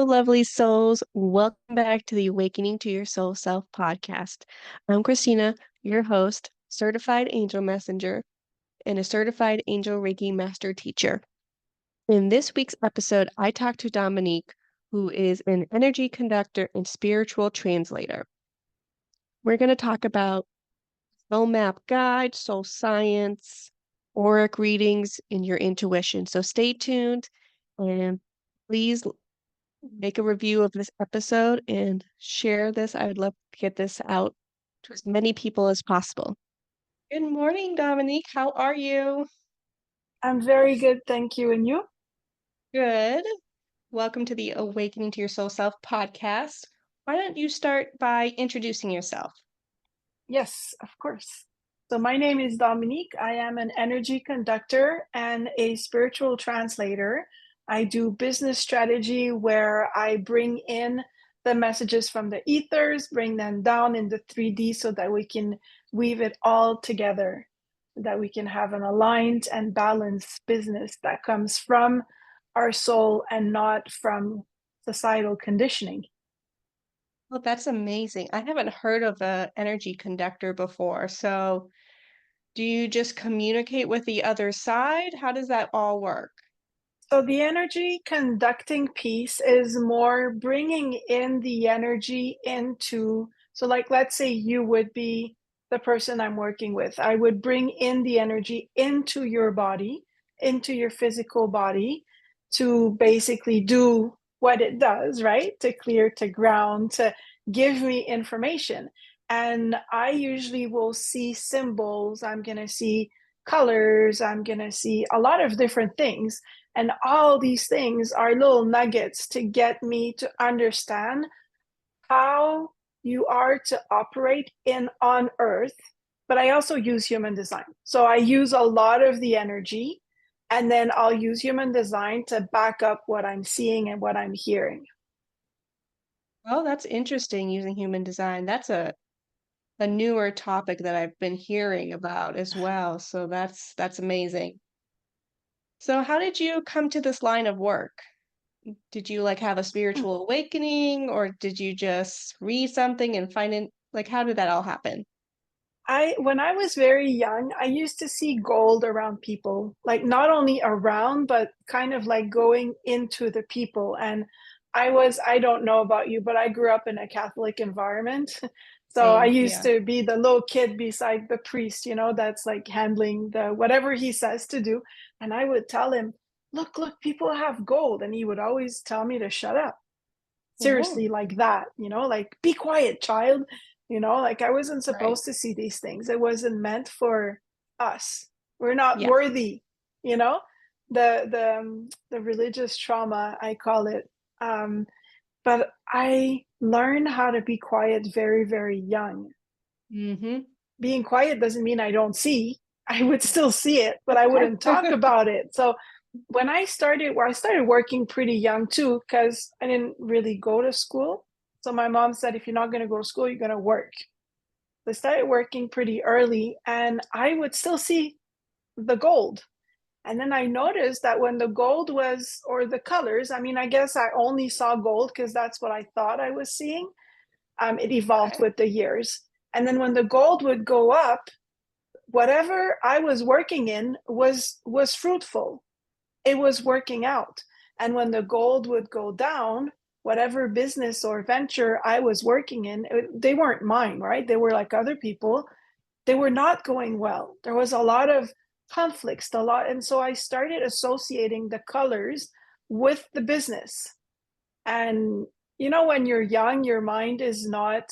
lovely souls. Welcome back to the Awakening to Your Soul Self podcast. I'm Christina, your host, certified angel messenger, and a certified angel Reiki master teacher. In this week's episode, I talked to Dominique, who is an energy conductor and spiritual translator. We're going to talk about soul map guide, soul science, auric readings, and your intuition. So stay tuned and please make a review of this episode and share this. I would love to get this out to as many people as possible. Good morning, Dominique. How are you? I'm very good, thank you. And you? Good. Welcome to the Awakening to Your Soul Self podcast. Why don't you start by introducing yourself? Yes, of course. So my name is Dominique. I am an energy conductor and a spiritual translator. I do business strategy where I bring in the messages from the ethers, bring them down in the 3D so that we can weave it all together, that we can have an aligned and balanced business that comes from our soul and not from societal conditioning. Well, that's amazing. I haven't heard of an energy conductor before. So, do you just communicate with the other side? How does that all work? So the energy conducting piece is more bringing in the energy into, so like let's say you would be the person I'm working with. I would bring in the energy into your body, into your physical body to basically do what it does, right? To clear, to ground, to give me information. And I usually will see symbols, I'm going to see colors, I'm going to see a lot of different things, and all these things are little nuggets to get me to understand how you are to operate in on earth. But I also use human design. So I use a lot of the energy, and then I'll use human design to back up what I'm seeing and what I'm hearing. Oh, that's interesting using human design. That's a newer topic that I've been hearing about as well. So that's amazing. So how did you come to this line of work? Did you like have a spiritual awakening or did you just read something and find it? Like, how did that all happen? When I was very young, I used to see gold around people, like not only around, but kind of like going into the people. And I don't know about you, but I grew up in a Catholic environment. So I Same, used yeah. to be the little kid beside the priest, that's like handling the whatever he says to do. And I would tell him, look, people have gold. And he would always tell me to shut up. Oh, Seriously, like that, like be quiet, child. Like I wasn't right. supposed to see these things. It wasn't meant for us. We're not Yeah. worthy. you know the religious trauma, I call it. But I learned how to be quiet very, very young. Mm-hmm. Being quiet doesn't mean I don't see. I would still see it, but I wouldn't talk about it. So when I started working pretty young too, because I didn't really go to school. So my mom said, if you're not going to go to school, you're going to work. So I started working pretty early, and I would still see the gold. And then I noticed that when the gold was, or the colors, I mean, I guess I only saw gold because that's what I thought I was seeing. It evolved Okay. with the years. And then when the gold would go up, whatever I was working in was fruitful. It was working out. And when the gold would go down, whatever business or venture I was working in, they weren't mine, right? They were like other people. They were not going well. There was a lot of conflicts, a lot. And so I started associating the colors with the business. And, when you're young, your mind is not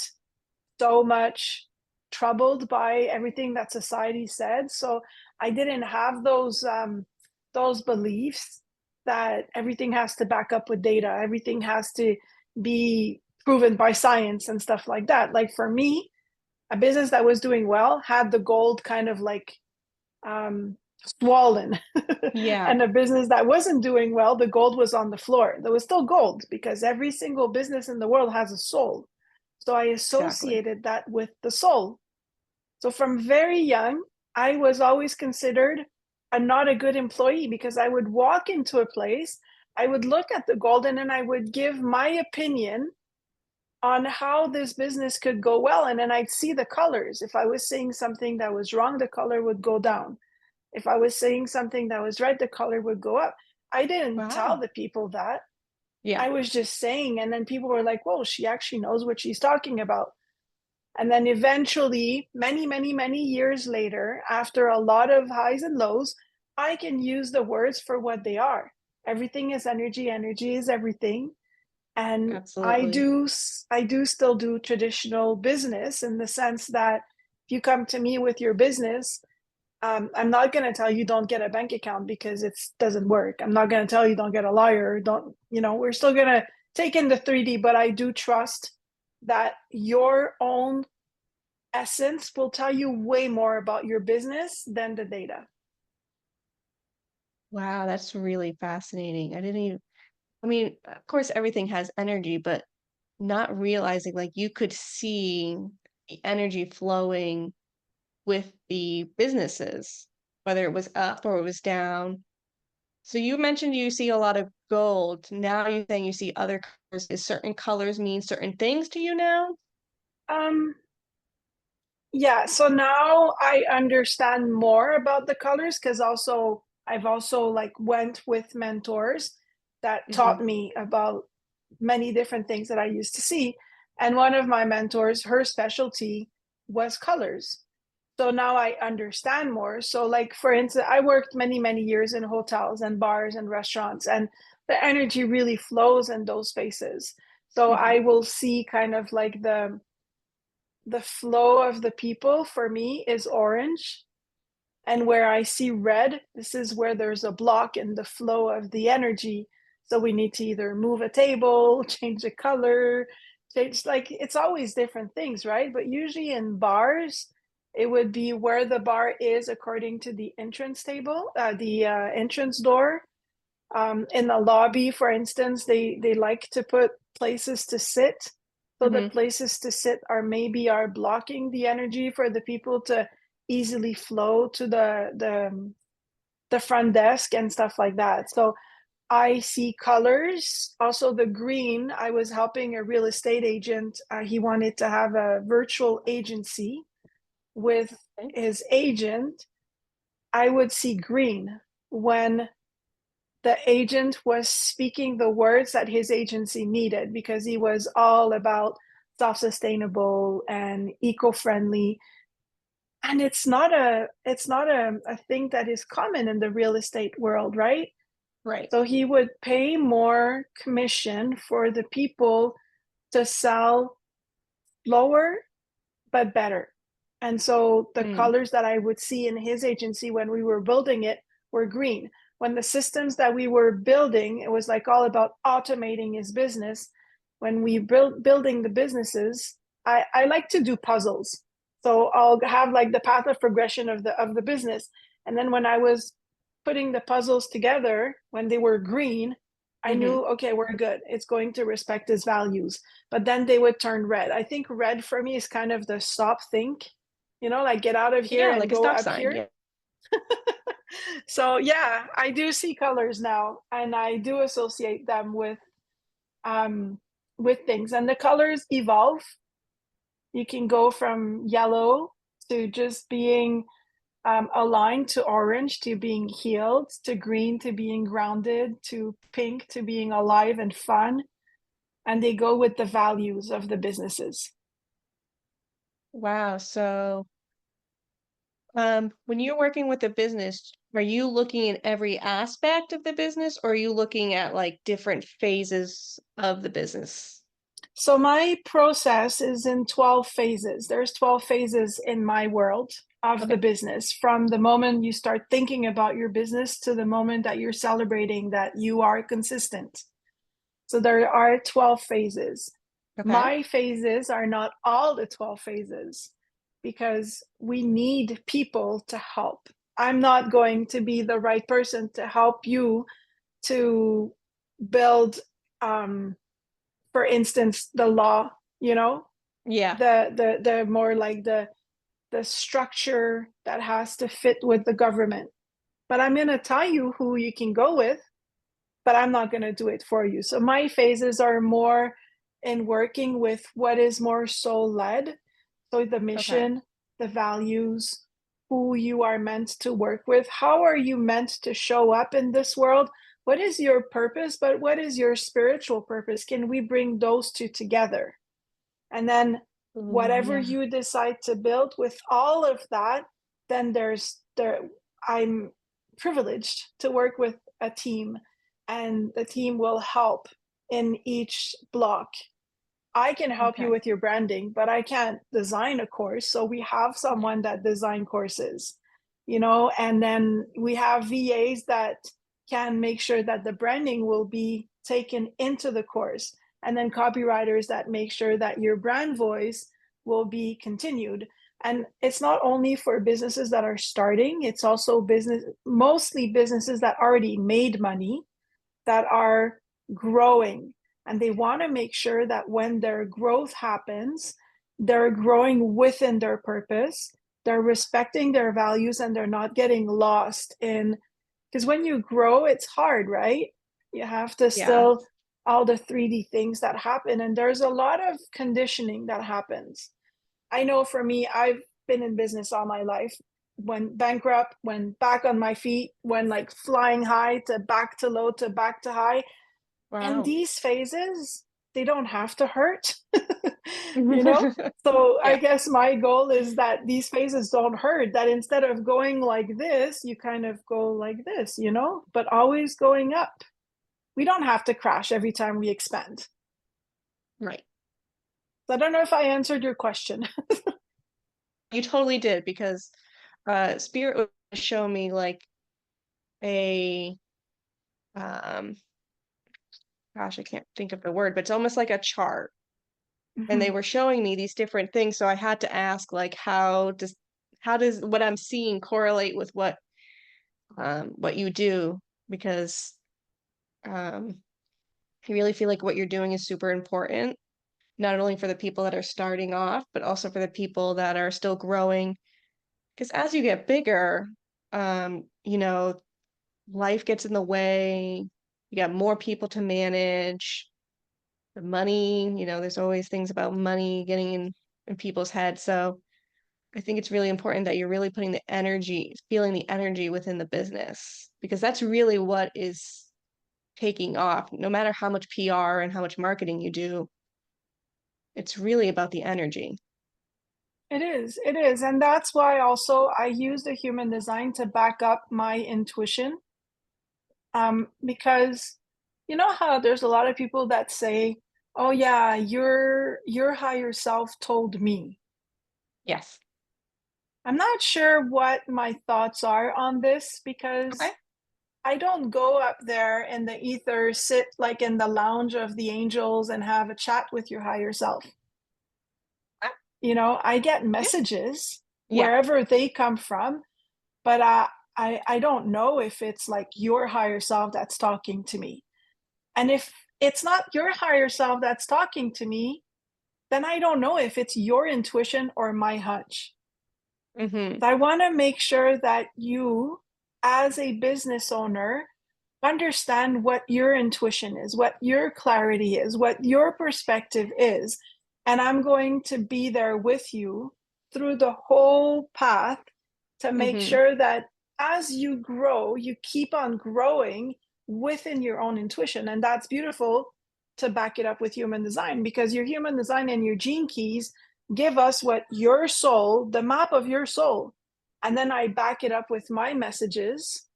so much troubled by everything that society said. So I didn't have those beliefs that everything has to back up with data, everything has to be proven by science and stuff like that. Like for me, a business that was doing well had the gold kind of like swollen. Yeah, And a business that wasn't doing well, the gold was on the floor. There was still gold because every single business in the world has a soul. So I exactly. associated that with the soul. So from very young, I was always considered not a good employee because I would walk into a place I would look at the gold and then I would give my opinion on how this business could go well. And then I'd see the colors. If I was saying something that was wrong, the color would go down. If I was saying something that was right, the color would go up. I didn't tell Wow. the people that. Yeah. I was just saying, and then people were like, whoa, she actually knows what she's talking about. And then eventually, many, many, many years later, after a lot of highs and lows, I can use the words for what they are. Everything is energy, energy is everything. And Absolutely. I do still do traditional business in the sense that if you come to me with your business, I'm not going to tell you don't get a bank account because it doesn't work. I'm not going to tell you don't get a lawyer. Don't, we're still going to take in the 3D, but I do trust that your own essence will tell you way more about your business than the data. Wow, that's really fascinating. I didn't even, I mean, of course, everything has energy, but not realizing like you could see the energy flowing with the businesses, whether it was up or it was down. So you mentioned you see a lot of gold. Now you're saying you see other colors. Is certain colors mean certain things to you now? Um, yeah, so now I understand more about the colors because also I've also like went with mentors that taught Hmm. me about many different things that I used to see. And one of my mentors, her specialty was colors. So now I understand more. So, like, for instance, I worked many, many years in hotels and bars and restaurants, and the energy really flows in those spaces. So I Hmm. will see kind of like the flow of the people for me is orange. And where I see red, this is where there's a block in the flow of the energy. So we need to either move a table, change the color, change, like, it's always different things, right? But usually in bars, it would be where the bar is according to the entrance table, the entrance door. In the lobby, for instance, they like to put places to sit. So the Hmm. places to sit are blocking the energy for the people to easily flow to the front desk and stuff like that. So I see colors. Also, the green. I was helping a real estate agent. He wanted to have a virtual agency with Okay. his agent. I would see green when the agent was speaking the words that his agency needed because he was all about self-sustainable and eco-friendly. And it's not a thing that is common in the real estate world, right? Right. So he would pay more commission for the people to sell lower but better. And so the Mm. colors that I would see in his agency when we were building it were green. When the systems that we were building, it was like all about automating his business. When we building the businesses, I like to do puzzles. So I'll have like the path of progression of the business. And then when I was putting the puzzles together, when they were green, I Hmm. knew, okay, we're good. It's going to respect his values, but then they would turn red. I think red for me is kind of the stop think, like get out of here Yeah, and like a go stop up sign. here. Yeah. So yeah, I do see colors now and I do associate them um with things and the colors evolve. You can go from yellow to just being aligned to orange to being healed to green to being grounded to pink to being alive and fun, and they go with the values of the businesses. Wow. So, when you're working with a business, are you looking at every aspect of the business or are you looking at like different phases of the business? So my process is in 12 phases. There's 12 phases in my world of the Okay. business, from the moment you start thinking about your business to the moment that you're celebrating that you are consistent. So there are 12 phases. Okay. My phases are not all the 12 phases because we need people to help. I'm not going to be the right person to help you to build, for instance, the law, Yeah. the more like the structure that has to fit with the government. But I'm going to tell you who you can go with. but I'm not going to do it for you. So my phases are more in working with what is more soul led. So the Okay. mission, the values, who you are meant to work with. How are you meant to show up in this world? What is your purpose? But what is your spiritual purpose? Can we bring those two together? And then Ooh, whatever yeah. you decide to build with all of that, then I'm privileged to work with a team, and the team will help in each block. I can help you Okay. with your branding, but I can't design a course. So we have Right. someone that design courses, and then we have VAs that can make sure that the branding will be taken into the course. And then copywriters that make sure that your brand voice will be continued. And it's not only for businesses that are starting, it's also mostly businesses that already made money, that are growing, and they want to make sure that when their growth happens, they're growing within their purpose, they're respecting their values, and they're not getting lost in, because when you grow it's hard, right? You have to Yeah. still, all the 3D things that happen, and there's a lot of conditioning that happens. I know for me, I've been in business all my life. When bankrupt, when back on my feet, when like flying high to back to low to back to high. And Wow. these phases, they don't have to hurt, you know? So I Yeah. guess my goal is that these phases don't hurt, that instead of going like this, you kind of go like this, but always going up. We don't have to crash every time we expand. Right. So I don't know if I answered your question. You totally did because Spirit would show me like a um gosh, I can't think of the word, but it's almost like a chart. And they Mhm. were showing me these different things, so I had to ask like how does what I'm seeing correlate with what you do? Because um I really feel like what you're doing is super important, not only for the people that are starting off, but also for the people that are still growing. Because as you get bigger, you know, life gets in the way. You got more people to manage. The money, there's always things about money getting in people's heads. So I think it's really important that you're really putting the energy, feeling the energy within the business, because that's really what is taking off. No matter how much PR and how much marketing you do, it's really about the energy. It is. And that's why also I use the human design to back up my intuition. Because you know how there's a lot of people that say, "Oh yeah, your higher self told me." Yes. I'm not sure what my thoughts are on this, Okay. because I don't go up there in the ether, sit like in the lounge of the angels and have a chat with your higher self. I get Yeah. messages Yeah. wherever they come from, but I don't know if it's like your higher self that's talking to me. And if it's not your higher self that's talking to me, then I don't know if it's your intuition or my hunch. Mm-hmm. So I want to make sure that you, as a business owner, understand what your intuition is, what your clarity is, what your perspective is. And I'm going to be there with you through the whole path to make Mm-hmm. sure that as you grow, you keep on growing within your own intuition. And that's beautiful to back it up with human design, because your human design and your gene keys give us what your soul, the map of your soul. And then I back it up with my messages,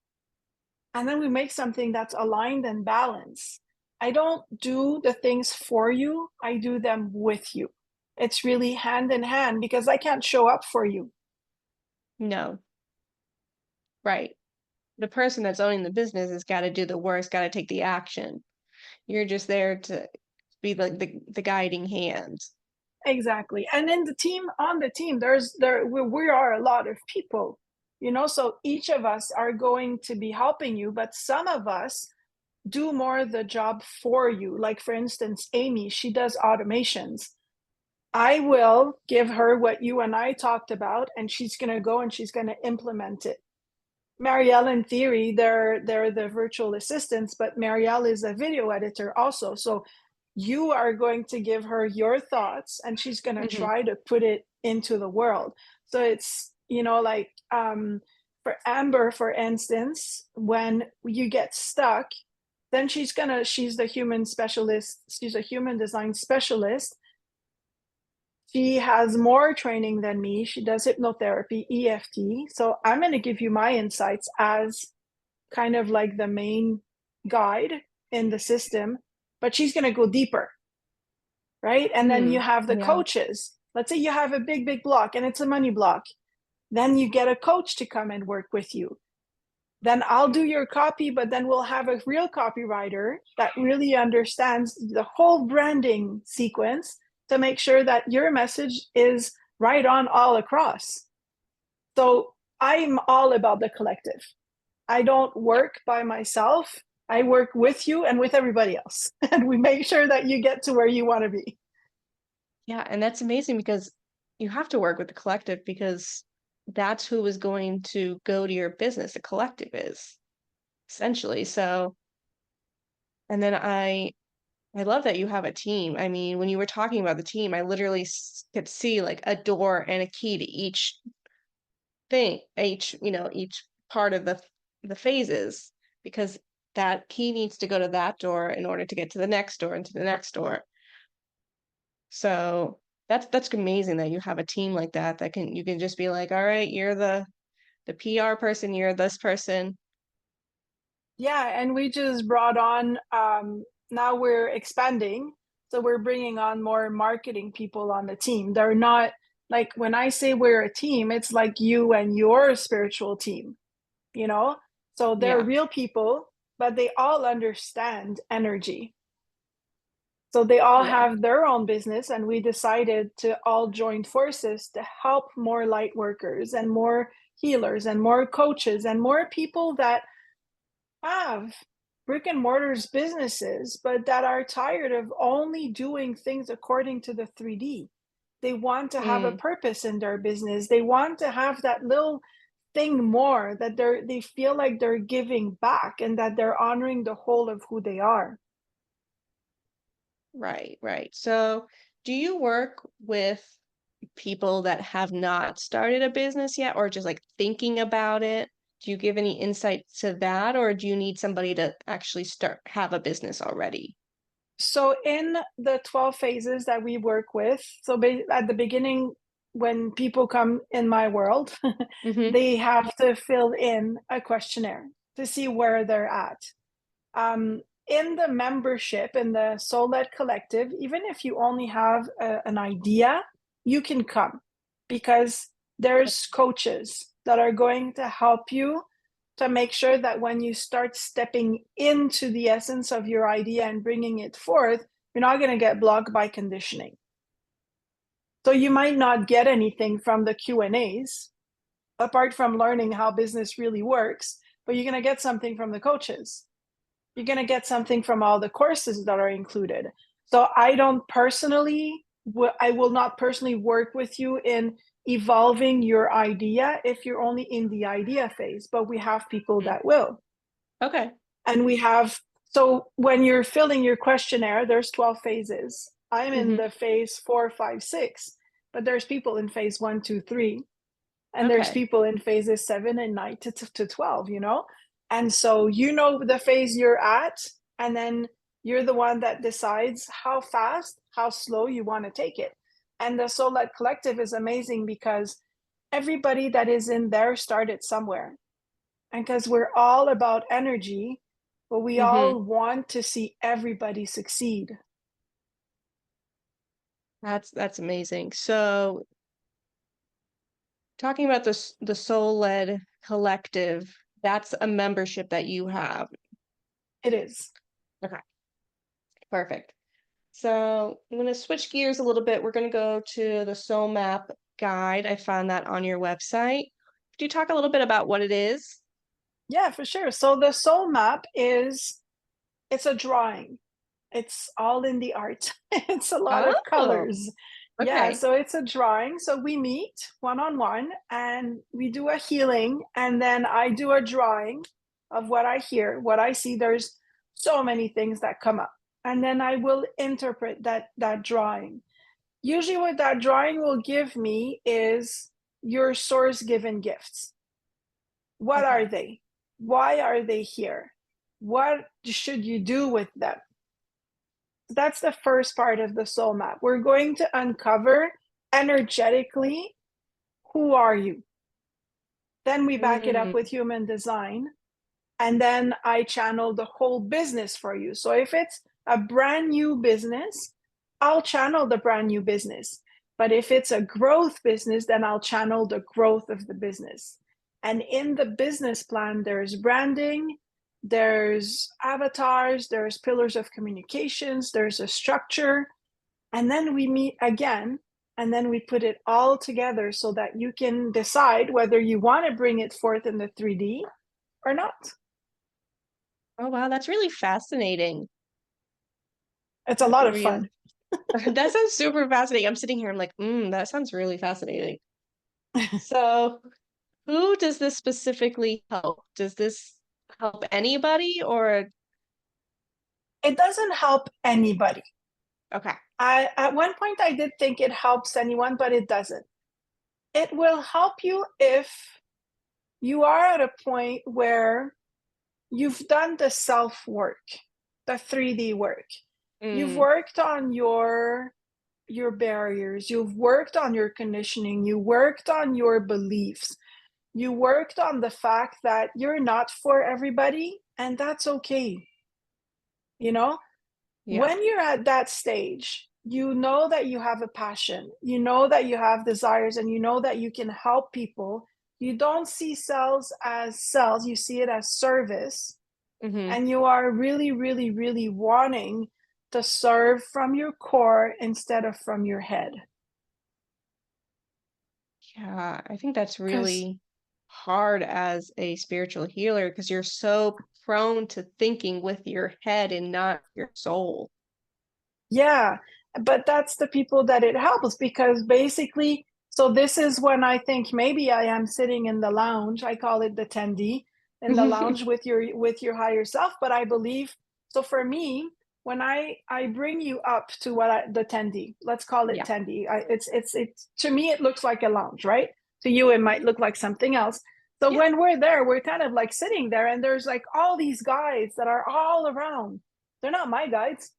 and then we make something that's aligned and balanced. I don't do the things for you, I do them with you. It's really hand in hand, because I can't show up for you. No. Right. The person that's owning the business has got to do the work, got to take the action. You're just there to be like the guiding hand. Exactly. And in the team, on the team, we are a lot of people, so each of us are going to be helping you, but some of us do more the job for you. Like for instance, Amy, she does automations. I will give her what you and I talked about, and she's going to go and she's going to implement it. Marielle, in theory, they're the virtual assistants, but Marielle is a video editor also. So you are going to give her your thoughts and she's going to Hmm. try to put it into the world. So it's, like for Amber, for instance, when you get stuck, then she's the human specialist. She's a human design specialist. She has more training than me. She does hypnotherapy, EFT. So I'm going to give you my insights as kind of like the main guide in the system, but she's going to go deeper, right? And then you Hmm. have the Yeah. coaches. Let's say you have a big, big block and it's a money block. Then you get a coach to come and work with you. Then I'll do your copy, but then we'll have a real copywriter that really understands the whole branding sequence to make sure that your message is right on all across. So I'm all about the collective. I don't work by myself. I work with you and with everybody else. And we make sure that you get to where you want to be. Yeah, and that's amazing because you have to work with the collective because that's who is going to go to your business. The collective is essentially. So, and then I love that you have a team. I mean, when you were talking about the team, I literally could see like a door and a key to each thing, each part of the phases because that key needs to go to that door in order to get to the next door and to the next door. So that's amazing that you have a team like that that you can just be like, all right, you're the PR person, you're this person. Yeah, and we just brought on, now we're expanding. So we're bringing on more marketing people on the team. They're not like when I say we're a team, it's like you and your spiritual team, you know? So they're Yeah. real people, but they all understand energy. So they all Yeah. have their own business, and we decided to all join forces to help more light workers and more healers and more coaches and more people that have brick and mortars businesses, but that are tired of only doing things according to the 3D. They want to have a Mm, purpose in their business. They want to have that little thing more that they feel like they're giving back and that they're honoring the whole of who they are. right, right. So do you work with people that have not started a business yet or just like thinking about it? Do you give any insight to that, or do you need somebody to actually have a business already? So in the 12 phases that we work with, so at the beginning, when people come in my world, Mm-hmm. they have to fill in a questionnaire to see where they're at. In the membership, in the Soul Led Collective, even if you only have an idea, you can come because there's coaches that are going to help you to make sure that when you start stepping into the essence of your idea and bringing it forth, you're not going to get blocked by conditioning. So you might not get anything from the Q&As apart from learning how business really works, but you're going to get something from the coaches. You're going to get something from all the courses that are included. So I will not personally work with you in evolving your idea if you're only in the idea phase, but we have people Mm. that will. Okay. And so when you're filling your questionnaire, there's 12 phases. I'm in Mm-hmm. the phase 4, 5, 6, but there's people in phase 1, 2, 3, and there's Okay. people in phases 7 and 9 to 12, And so the phase you're at, and then you're the one that decides how fast, how slow you want to take it. And the Soul Led Collective is amazing because everybody that is in there started somewhere. And because we're all about energy, but we Mm-hmm. all want to see everybody succeed. That's amazing. So talking about the Soul Led Collective, that's a membership that you have. It is. Okay, perfect. So I'm going to switch gears a little bit. We're going to go to the Soul Map guide. I found that on your website. Could you talk a little bit about what it is? Yeah, for sure. So the soul map it's a drawing. It's all in the art. It's a lot of Oh, colors. Yeah, Okay. so it's a drawing. So we meet one-on-one and we do a healing, and then I do a drawing of what I hear, what I see. There's so many things that come up. And then I will interpret that drawing. Usually what that drawing will give me is your source given gifts. What are Okay. they? Why are they here? What should you do with them? That's the first part of the soul map. We're going to uncover energetically, who are you? Then we back it up Mm, with human design. And then I channel the whole business for you. So if it's a brand new business, I'll channel the brand new business. But if it's a growth business, then I'll channel the growth of the business. And in the business plan, there's branding, there's avatars, there's pillars of communications, there's a structure. And then we meet again, and then we put it all together so that you can decide whether you want to bring it forth in the 3D or not. oh wow, that's really fascinating. It's a That's lot of real. fun. That sounds super fascinating. I'm sitting here, I'm like, that sounds really fascinating. So, who does this specifically help? Does this help anybody or It doesn't help anybody. okay. At one point I did think it helps anyone, but it doesn't. It will help you if you are at a point where you've done the self work, the 3D work. You've Mm, worked on your barriers, you've worked on your conditioning, you worked on your beliefs, you worked on the fact that you're not for everybody, and that's okay. You know, yeah. when you're at that stage, you know that you have a passion, you know that you have desires, and you know that you can help people. You don't see cells as cells, you see it as service. Mm-hmm. And you are really, really, really wanting to serve from your core instead of from your head. Yeah, I think that's Because, really hard as a spiritual healer because you're so prone to thinking with your head and not your soul. yeah, but that's the people that it helps because basically, so this is when I think maybe I am sitting in the lounge. I call it the 10D in the lounge with your higher self. But I believe so for me, when I bring you up to the 10D, let's call it Yeah. 10D. It's to me it looks like a lounge, right? To you it might look like something else. So Yeah. when we're there, we're kind of like sitting there, and there's like all these guides that are all around. They're not my guides,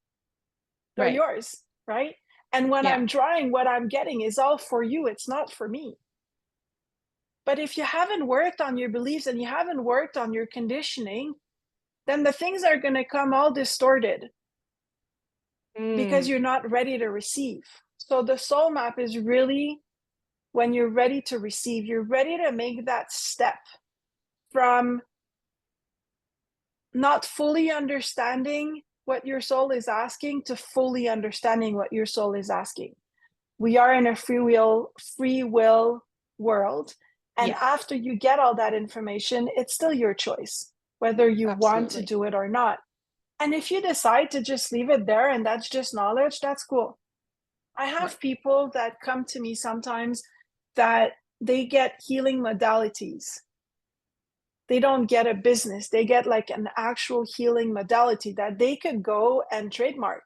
they're Right. yours, right? And when Yeah. I'm drawing, what I'm getting is all for you, it's not for me. But if you haven't worked on your beliefs and you haven't worked on your conditioning, then the things are going to come all distorted because Mm, you're not ready to receive. So the soul map is really when you're ready to receive, you're ready to make that step from not fully understanding what your soul is asking to fully understanding what your soul is asking. We are in a free will world, and yes, after you get all that information, it's still your choice whether you want to absolutely. do it or not. And if you decide to just leave it there and that's just knowledge, that's cool. I Right. have people that come to me sometimes that they get healing modalities. They don't get a business, they get like an actual healing modality that they could go and trademark,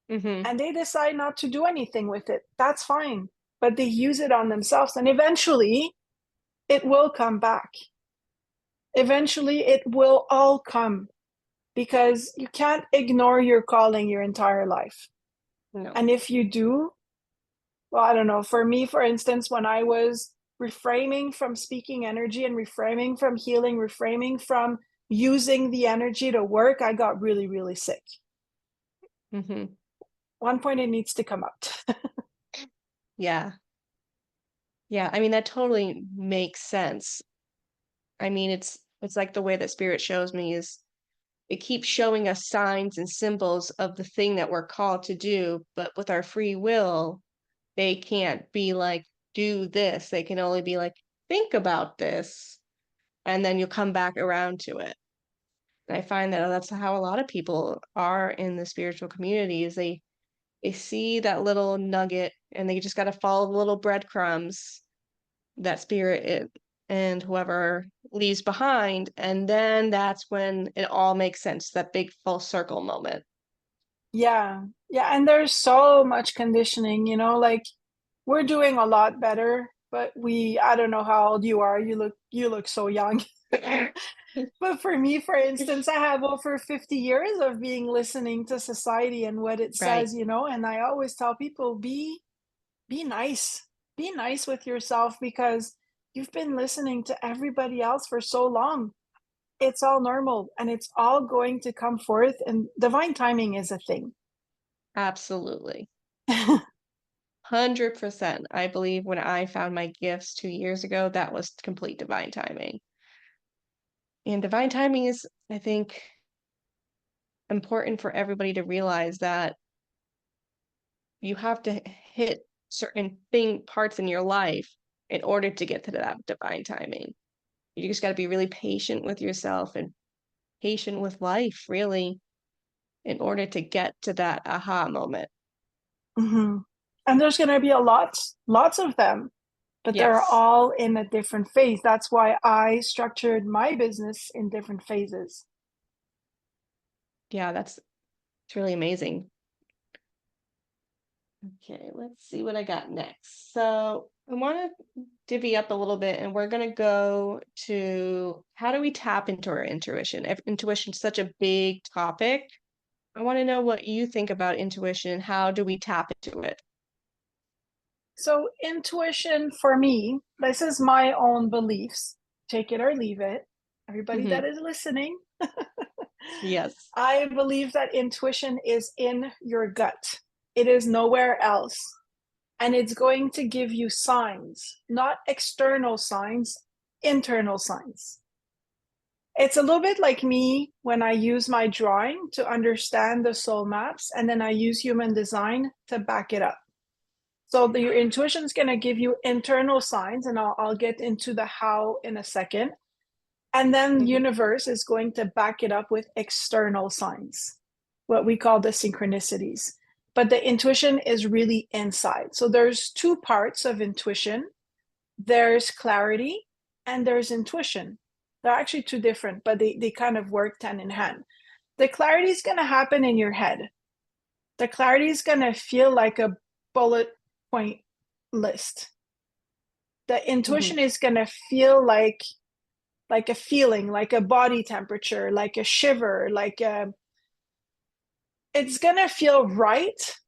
Mm-hmm. and they decide not to do anything with it. That's fine. But they use it on themselves, and eventually it will come back. Eventually it will all come because you can't ignore your calling your entire life. No. And if you do, well, I don't know. For me, for instance, when I was reframing from speaking energy and reframing from healing, reframing from using the energy to work, I got really, really sick. Mm-hmm. One point it needs to come out. Yeah. Yeah. I mean, that totally makes sense. I mean, it's like the way that spirit shows me is it keeps showing us signs and symbols of the thing that we're called to do, but with our free will, they can't be like, do this. They can only be like, think about this, and then you'll come back around to it. And I find that that's how a lot of people are in the spiritual community is They see that little nugget and they just got to follow the little breadcrumbs that and whoever leaves behind. And then that's when it all makes sense, that big full circle moment. Yeah. Yeah. And there's so much conditioning, like we're doing a lot better, but I don't know how old you are. You look so young. But for me, for instance, I have over 50 years of being listening to society and what it Right. says, and I always tell people be nice. Be nice with yourself because you've been listening to everybody else for so long. It's all normal and it's all going to come forth, and divine timing is a thing. Absolutely. 100%. I believe when I found my gifts 2 years ago, that was complete divine timing. And divine timing is, I think, important for everybody to realize that you have to hit certain parts in your life in order to get to that divine timing. You just got to be really patient with yourself and patient with life, really, in order to get to that aha moment. Mm-hmm. And there's going to be lots of them, but they're Yes. all in a different phase. That's why I structured my business in different phases. Yeah, it's really amazing. Okay, let's see what I got next. So I want to divvy up a little bit and we're going to go to how do we tap into our intuition? Intuition is such a big topic. I want to know what you think about intuition and how do we tap into it? So, intuition for me, this is my own beliefs. Take it or leave it. Everybody Hmm. that is listening, Yes. I believe that intuition is in your gut, it is nowhere else. And it's going to give you signs, not external signs, internal signs. It's a little bit like me when I use my drawing to understand the soul maps, and then I use human design to back it up. So your intuition is going to give you internal signs, and I'll get into the how in a second. And then the Hmm. universe is going to back it up with external signs, what we call the synchronicities. But the intuition is really inside. So there's two parts of intuition. There's clarity and there's intuition. They're actually two different, but they kind of work hand in hand. The clarity is going to happen in your head. The clarity is going to feel like a bullet point list. The Hmm. intuition is going to feel like a feeling, like a body temperature, like a shiver, it's going to feel right,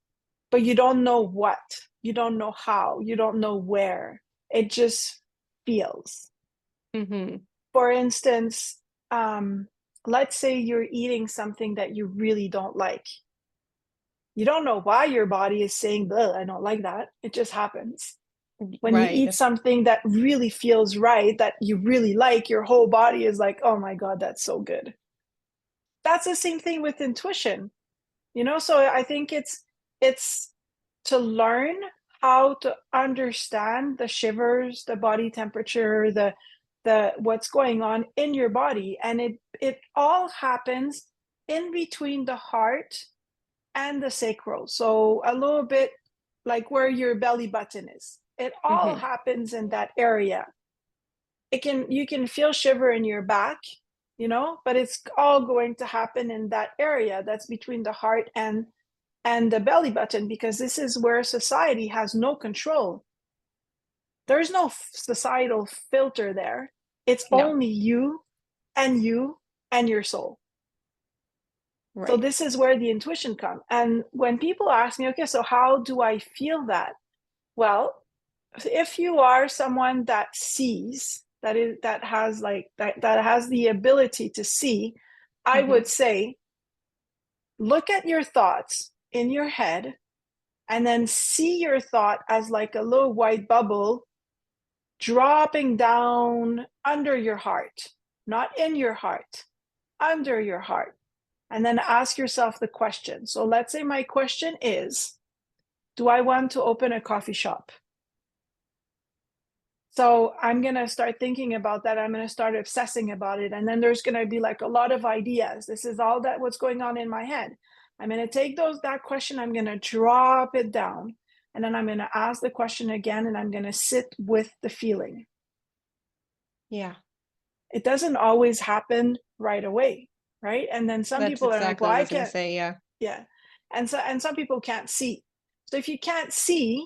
but you don't know what, you don't know how, you don't know where. It just feels. Hmm. For instance, let's say you're eating something that you really don't like. You don't know why your body is saying, I don't like that. It just happens. When you Right. eat something that really feels right, that you really like, your whole body is like, oh my God, that's so good. That's the same thing with intuition, So I think it's to learn how to understand the shivers, the body temperature, the what's going on in your body, and it all happens in between the heart and the sacral. So a little bit like where your belly button is. It all Hmm. happens in that area. You can feel shiver in your back, but it's all going to happen in that area that's between the heart and the belly button, because this is where society has no control. There's no societal filter there. It's No. only you and your soul. So Right. this is where the intuition comes. And when people ask me, okay, so how do I feel that? Well, if you are someone that sees, that has the ability to see, I Hmm. would say look at your thoughts in your head and then see your thought as like a little white bubble dropping down under your heart, not in your heart, under your heart. And then ask yourself the question. So let's say my question is, do I want to open a coffee shop? So I'm going to start thinking about that. I'm going to start obsessing about it. And then there's going to be like a lot of ideas. This is all that what's going on in my head. I'm going to take that question, I'm going to drop it down, and then I'm going to ask the question again, and I'm going to sit with the feeling. Yeah. It doesn't always happen right away, right? And then some That's people are like, exactly well, what I I was gonna can't, say, yeah. yeah. And some people can't see. So if you can't see,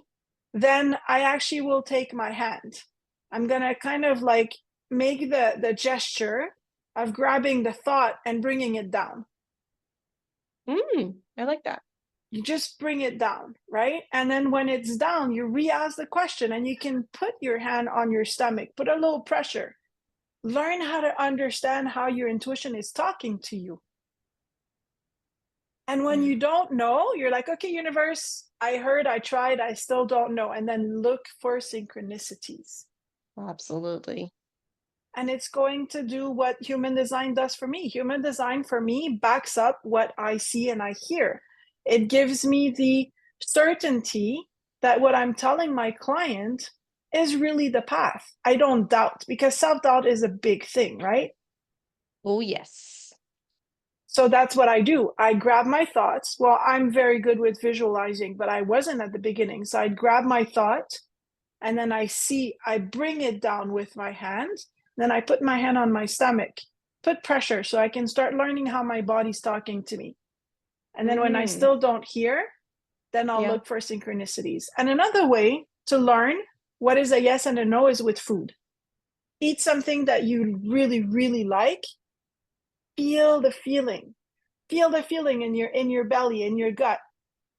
then I actually will take my hand. I'm going to kind of like make the gesture of grabbing the thought and bringing it down. I like that. You just bring it down, right? And then when it's down, you re-ask the question, and you can put your hand on your stomach, put a little pressure. Learn how to understand how your intuition is talking to you. And when Yeah, you don't know, you're like, okay, universe, I heard, I tried, I still don't know. And then look for synchronicities. absolutely. And it's going to do what human design does for me. Human design for me backs up what I see and I hear. It gives me the certainty that what I'm telling my client is really the path. I don't doubt, because self doubt is a big thing, right? Oh, yes. So that's what I do. I grab my thoughts. Well, I'm very good with visualizing, but I wasn't at the beginning. So I'd grab my thought, and then I bring it down with my hand. Then I put my hand on my stomach, put pressure so I can start learning how my body's talking to me. And then when I Mm, still don't hear, then I'll yeah. look for synchronicities. And another way to learn what is a yes and a no is with food. Eat something that you really, really like. Feel the feeling. Feel the feeling in your belly, in your gut,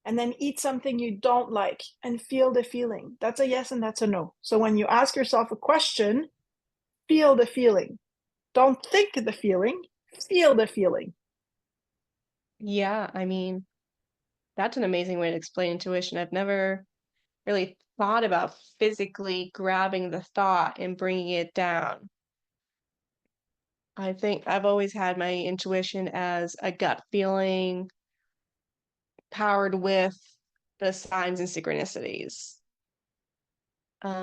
and then eat something you don't like and feel the feeling. That's a yes and that's a no. So when you ask yourself a question, feel the feeling. Don't think the feeling, feel the feeling. Yeah, I mean, that's an amazing way to explain intuition. I've never really thought about physically grabbing the thought and bringing it down. I think I've always had my intuition as a gut feeling powered with the signs and synchronicities.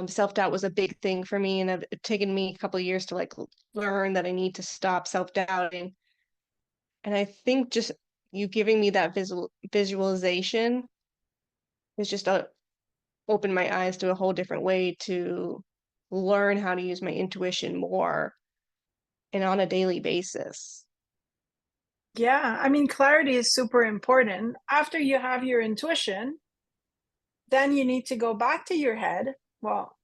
Self-doubt was a big thing for me, and it's taken me a couple of years to like learn that I need to stop self-doubting. And I think just you giving me that visualization is just opened my eyes to a whole different way to learn how to use my intuition more and on a daily basis. Yeah, I mean, clarity is super important. After you have your intuition, then you need to go back to your head. Well,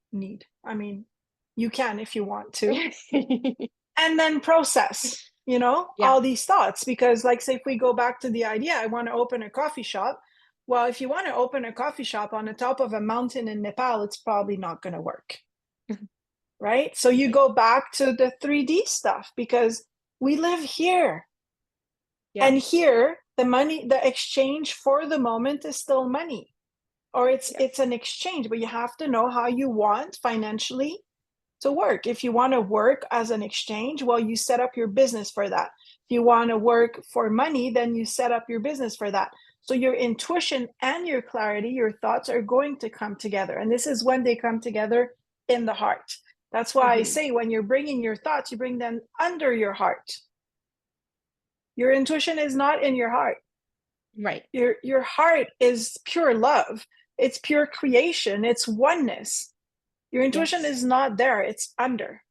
I mean, you can if you want to, and then process, Yeah. all these thoughts. Because, like, say, if we go back to the idea, I want to open a coffee shop. Well, if you want to open a coffee shop on the top of a mountain in Nepal, it's probably not going to work, right? So you Right. go back to the 3D stuff, because we live here. Yeah. And here, the exchange for the moment is still money, or it's Yes. an exchange, but you have to know how you want financially to work. If you want to work as an exchange, well, you set up your business for that. If you want to work for money, then you set up your business for that. So your intuition and your clarity, your thoughts are going to come together. And this is when they come together in the heart. That's why I Hmm. say when you're bringing your thoughts, you bring them under your heart. Your intuition is not in your heart. Right. Your heart is pure love. It's pure creation. It's oneness. Your intuition Yes. is not there. It's under.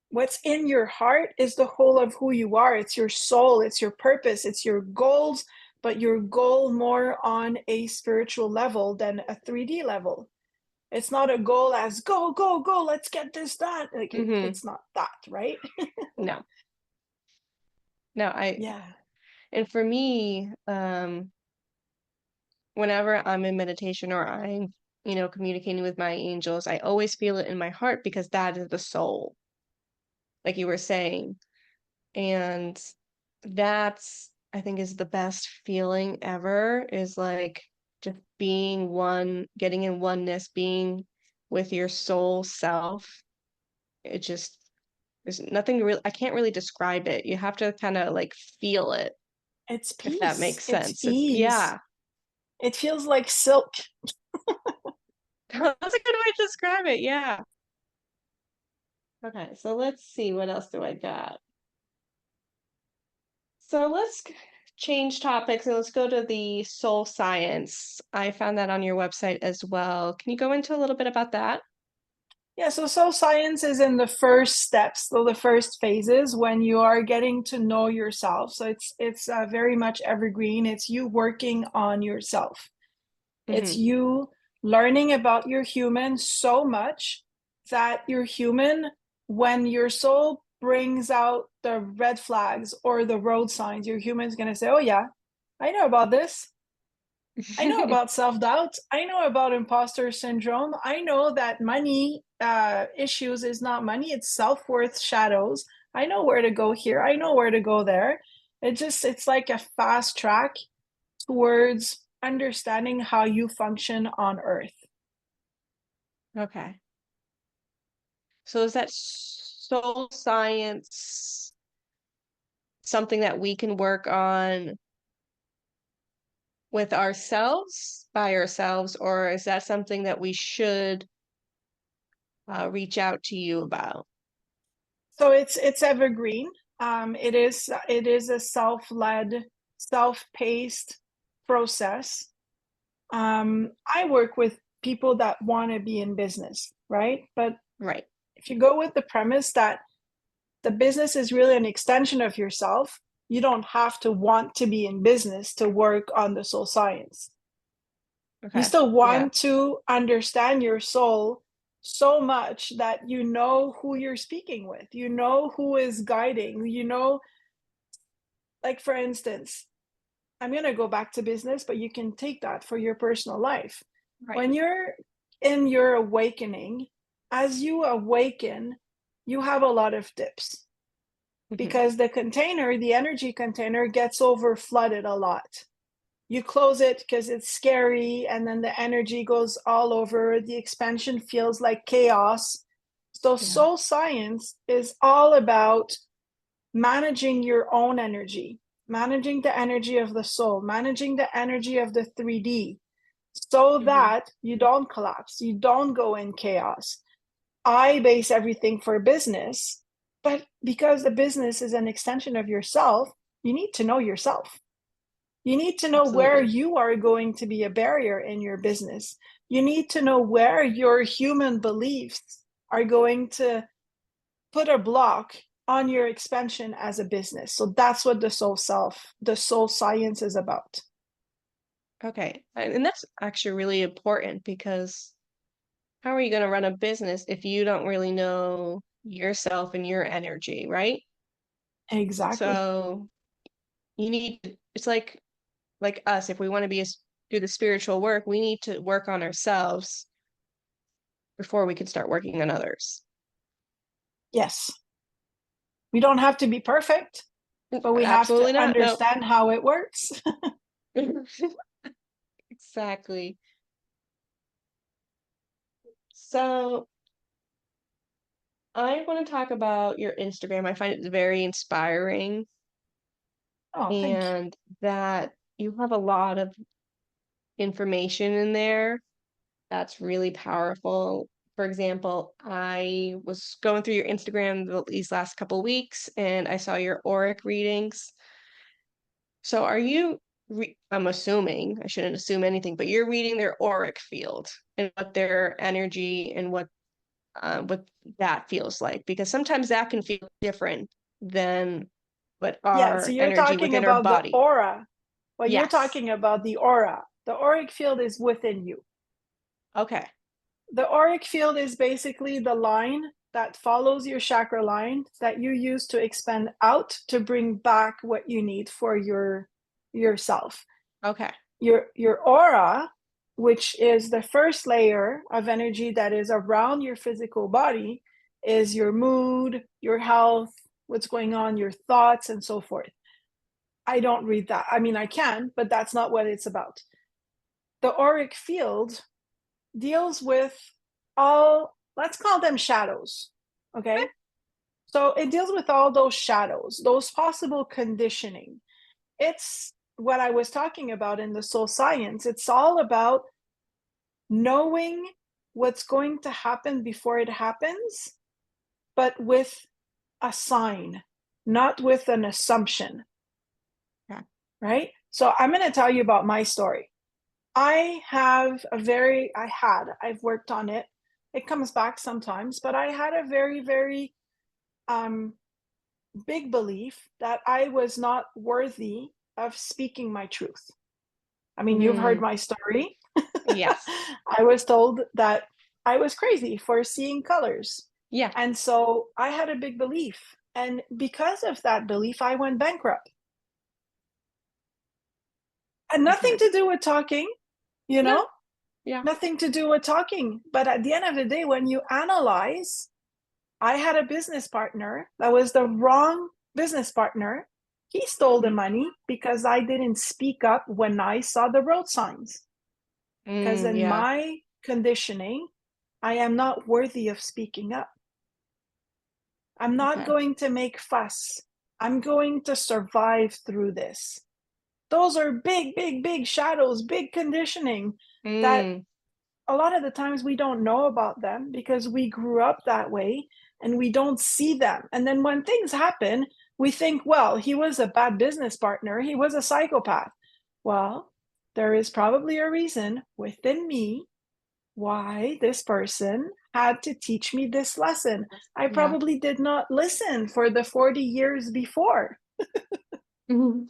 What's in your heart is the whole of who you are. It's your soul, it's your purpose, it's your goals, but your goal more on a spiritual level than a 3D level. It's not a goal as go, go, go, let's get this done. Like Hmm. it's not that, right? No. No, Yeah. and for me, whenever I'm in meditation or I'm, communicating with my angels, I always feel it in my heart because that is the soul, like you were saying. And that's, I think, is the best feeling ever, is like just being one, getting in oneness, being with your soul self. It just, there's nothing really, I can't really describe it. You have to kind of like feel it, It's if that peace, makes it's sense. It's, ease. yeah. It feels like silk. That's a good way to describe it. Yeah. Okay, so let's see, what else do I got? So let's change topics and let's go to the soul science. I found that on your website as well. Can you go into a little bit about that? Yeah, so soul science is in the first steps, so the first phases when you are getting to know yourself. So it's very much evergreen. It's you working on yourself. It's Mm-hmm. you learning about your human so much that your human, when your soul brings out the red flags or the road signs, your human's going to say, oh, yeah, I know about this. I know about self-doubt. I know about imposter syndrome. I know that money issues is not money, it's self-worth shadows. I know where to go here. I know where to go there. It's like a fast track towards understanding how you function on Earth. Okay. So is that soul science something that we can work on with ourselves, by ourselves, or is that something that we should reach out to you about? So it's evergreen. It is a self-led, self-paced process. I work with people that want to be in business, right? But Right. if you go with the premise that the business is really an extension of yourself, you don't have to want to be in business to work on the soul science. You Okay. still Yeah. want to understand your soul so much that you know who you're speaking with, you know who is guiding, like for instance, I'm going to go back to business, but you can take that for your personal life. Right. When you're in your awakening, as you awaken, you have a lot of dips Hmm. because the energy container gets over flooded a lot. You close it because it's scary, and then the energy goes all over. The expansion feels like chaos. So, Yeah. soul science is all about managing your own energy, managing the energy of the soul, managing the energy of the 3D so Hmm. that you don't collapse, you don't go in chaos. I base everything for business, but because the business is an extension of yourself, you need to know yourself. You need to know where Absolutely. you are going to be a barrier in your business. You need to know where your human beliefs are going to put a block on your expansion as a business. So that's what the soul science is about. Okay. And that's actually really important because how are you going to run a business if you don't really know yourself and your energy, right? Exactly. So you need it's like us, if we want to do the spiritual work, we need to work on ourselves before we can start working on others. Yes. We don't have to be perfect, but we have to Absolutely not. No. understand how it works. Exactly. So I want to talk about your Instagram. I find it very inspiring Oh, thank you. and that you have a lot of information in there that's really powerful. For example, I was going through your Instagram these last couple weeks and I saw your auric readings. So are you I'm assuming, I shouldn't assume anything, but you're reading their auric field and what their energy and what that feels like because sometimes that can feel different than what Yeah, so our you're energy talking within our about the body. aura. Well, you're Yes. talking about the aura. The auric field is within you. Okay. The auric field is basically the line that follows your chakra line that you use to expand out to bring back what you need for yourself. Okay. Your aura, which is the first layer of energy that is around your physical body, is your mood, your health, what's going on, your thoughts, and so forth. I don't read that. I mean, I can, but that's not what it's about. The auric field deals with all, let's call them shadows. Okay. So it deals with all those shadows, those possible conditioning. It's what I was talking about in the soul science. It's all about knowing what's going to happen before it happens, but with a sign, not with an assumption. Yeah. right? So I'm going to tell you about my story. I've worked on it. It comes back sometimes, but I had a very, very um, big belief that I was not worthy of speaking my truth. I mean, you've heard Mm, my story. yes. I was told that I was crazy for seeing colors. Yeah. And so I had a big belief. And because of that belief, I went bankrupt. And nothing Okay. to do with talking, you No. know, Yeah. nothing to do with talking. But at the end of the day, when you analyze, I had a business partner that was the wrong business partner. He stole the Mhm. money because I didn't speak up when I saw the road signs. Because Mm, in yeah. my conditioning, I am not worthy of speaking up. I'm not Okay. going to make fuss. I'm going to survive through this. Those are big, big, big shadows, big conditioning that Mm, a lot of the times we don't know about them because we grew up that way and we don't see them. And then when things happen, we think, well, he was a bad business partner, he was a psychopath. Well, there is probably a reason within me why this person had to teach me this lesson. I yeah. probably did not listen for the 40 years before. Mhm.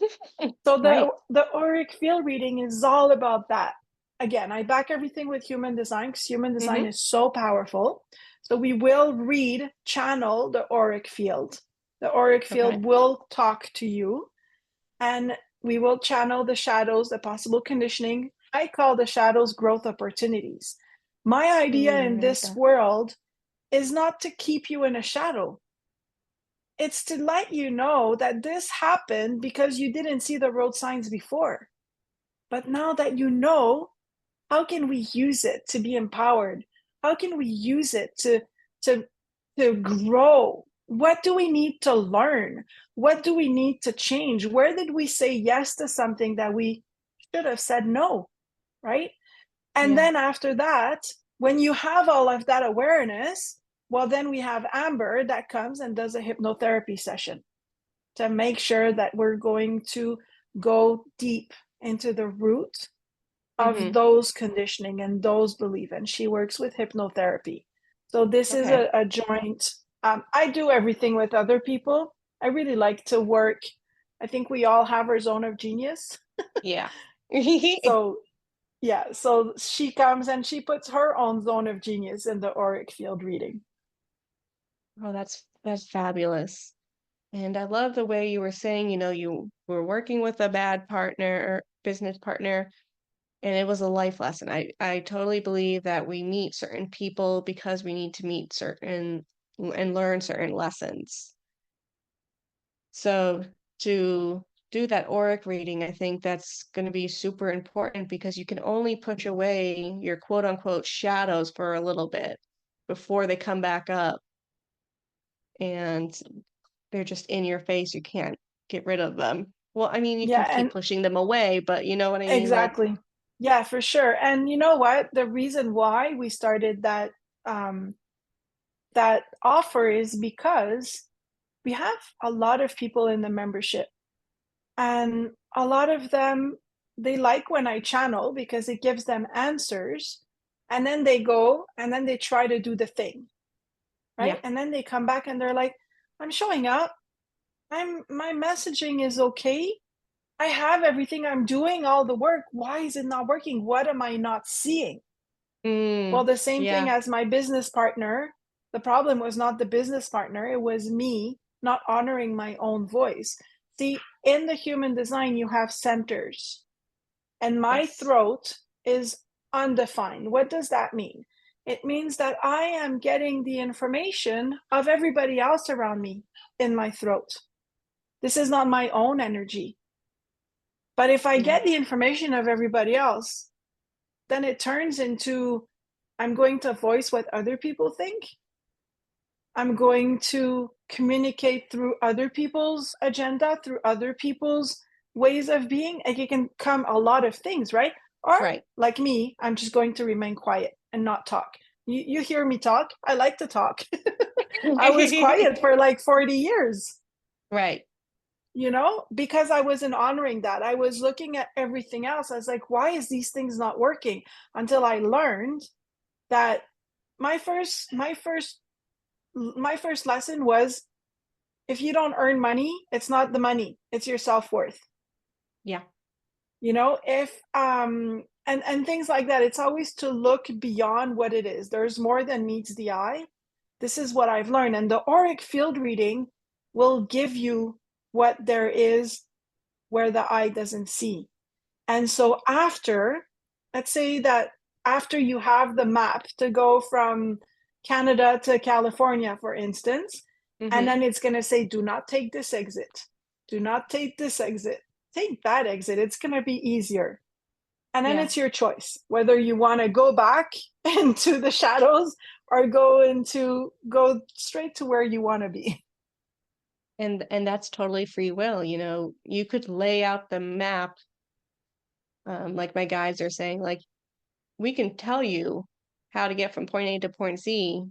So Right. the auric field reading is all about that. Again, I back everything with human design because human design Hmm. is so powerful. So we will read, channel the auric field. The auric Okay. field will talk to you, and we will channel the shadows, the possible conditioning. I call the shadows growth opportunities. My idea in Mm, I like this that. world is not to keep you in a shadow. It's to let you know that this happened because you didn't see the road signs before. But now that you know, how can we use it to be empowered? How can we use it to to grow? What do we need to learn? What do we need to change? Where did we say yes to something that we should have said no, right? And Yeah. then after that, when you have all of that awareness, well, then we have Amber that comes and does a hypnotherapy session to make sure that we're going to go deep into the root of Hmm. those conditioning and those beliefs. And she works with hypnotherapy. So this is Okay. a joint. I do everything with other people. I really like to work. I think we all have our zone of genius. Yeah. So yeah, so she comes and she puts her own zone of genius in the auric field reading. Oh, that's fabulous. And I love the way you were saying, you were working with a bad partner or business partner, and it was a life lesson. I totally believe that we meet certain people because we need to meet certain and learn certain lessons. So to do that auric reading, I think that's going to be super important because you can only push away your quote unquote shadows for a little bit before they come back up and they're just in your face. You can't get rid of them. Well, I mean, you can Yeah, keep and pushing them away, but you know what I mean? Like, exactly. Yeah, for sure. And you know what? The reason why we started um, that offer is because we have a lot of people in the membership, and a lot of them, they like when I channel because it gives them answers, and then they go and then they try to do the thing, right? yeah. And then they come back and they're like, I'm showing up. My messaging is okay. I have everything. I'm doing all the work. Why is it not working? What am I not seeing? Well, Mm, the same thing yeah. as my business partner. The problem was not the business partner, it was me not honoring my own voice. See, in the human design, you have centers, and my Yes. throat is undefined. What does that mean? It means that I am getting the information of everybody else around me in my throat. This is not my own energy. But if I Yeah. get the information of everybody else, then it turns into I'm going to voice what other people think. I'm going to communicate through other people's agenda, through other people's ways of being. Like it can come a lot of things, right? Or Right. like me, I'm just going to remain quiet and not talk. You hear me talk. I like to talk. I was quiet for like 40 years. Right. because I wasn't honoring that. I was looking at everything else. I was like, why is these things not working? Until I learned that my first my first my first lesson was, if you don't earn money, it's not the money, it's your self-worth. Yeah. If and things like that. It's always to look beyond what it is. There's more than meets the eye. This is what I've learned. And the auric field reading will give you what there is where the eye doesn't see. And so let's say that after you have the map to go from Canada to California, for instance, and Mm-hmm. then it's going to say, do not take this exit. Do not take this exit. Take that exit. It's going to be easier. And then Yeah. it's your choice whether you want to go back into the shadows or go straight to where you want to be. And that's totally free will. You could lay out the map, like my guides are saying, like, we can tell you how to get from point A to point Z,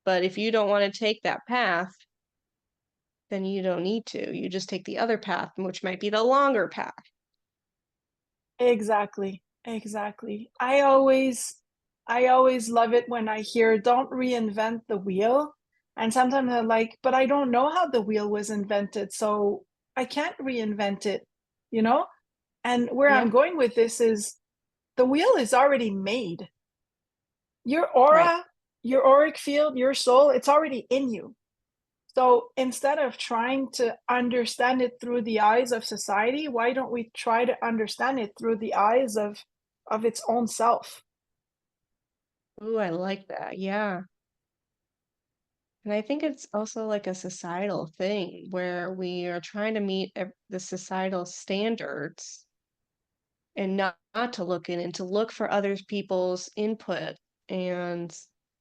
but if you don't want to take that path, then you don't need to. You just take the other path, which might be the longer path. Exactly. Exactly. I always love it when I hear, don't reinvent the wheel. And sometimes I'm like, but I don't know how the wheel was invented, so I can't reinvent it, you know? And where I'm Yeah, going with this is, the wheel is already made. Your right. aura, your auric field, your soul, it's already in you. So instead of trying to understand it through the eyes of society, why don't we try to understand it through the eyes of its own self? Ooh, I like that. Yeah. And I think it's also like a societal thing where we are trying to meet the societal standards and not to look in and to look for other people's input and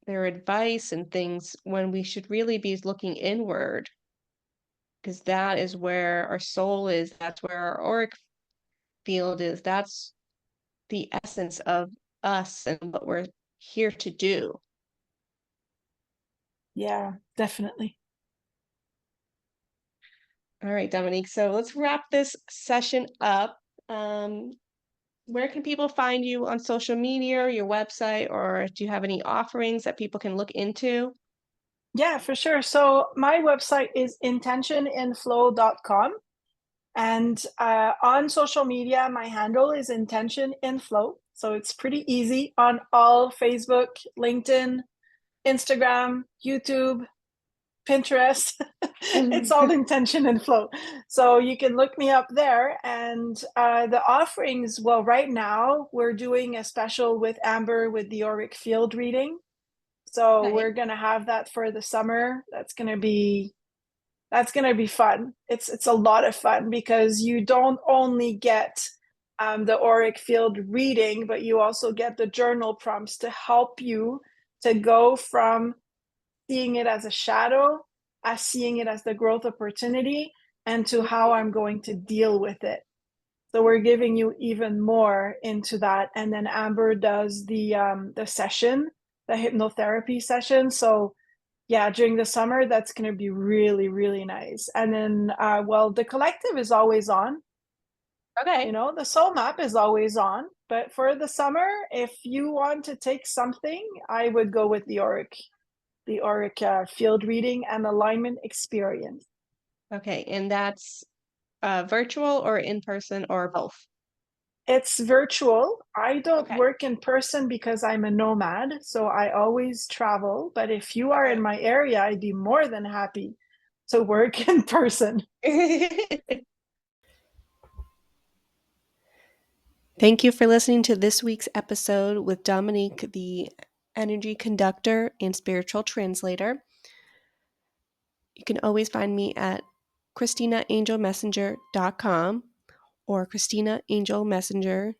their advice and things when we should really be looking inward because that is where our soul is. That's where our auric field is. That's the essence of us and what we're here to do. Yeah, definitely. All right, Dominique. So let's wrap this session up. Um, where can people find you on social media, or your website, or do you have any offerings that people can look into? Yeah, for sure. So my website is intentioninflow.com. And on social media, my handle is intention in flow. So it's pretty easy on all Facebook, LinkedIn, Instagram, YouTube, Pinterest. It's all intention and flow. So you can look me up there. And the offerings, well, right now we're doing a special with Amber with the auric field reading. So Okay. we're going to have that for the summer. That's going to be fun. It's a lot of fun because you don't only get the auric field reading, but you also get the journal prompts to help you to go from seeing it as a shadow, as seeing it as the growth opportunity, and to how I'm going to deal with it. So we're giving you even more into that. And then Amber does the session, the hypnotherapy session. So yeah, during the summer, that's going to be really, really nice. And then, well, the collective is always on. Okay. The soul map is always on. But for the summer, if you want to take something, I would go with the auric field reading and alignment experience. Okay. And that's virtual or in person or both? It's virtual. I don't Okay. work in person because I'm a nomad, so I always travel. But if you are in my area, I'd be more than happy to work in person. Okay. Thank you for listening to this week's episode with Dominique, the energy conductor and spiritual translator. You can always find me at ChristinaAngelMessenger.com or Christina Angel Messenger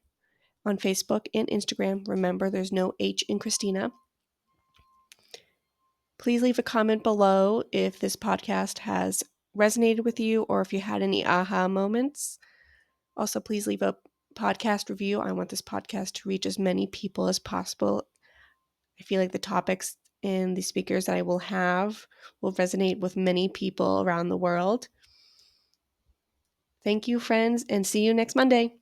on Facebook and Instagram. Remember, there's no H in Christina. Please leave a comment below if this podcast has resonated with you or if you had any aha moments. Also, please leave a podcast review. I want this podcast to reach as many people as possible. I feel like the topics and the speakers that I will have will resonate with many people around the world. Thank you, friends, and see you next Monday.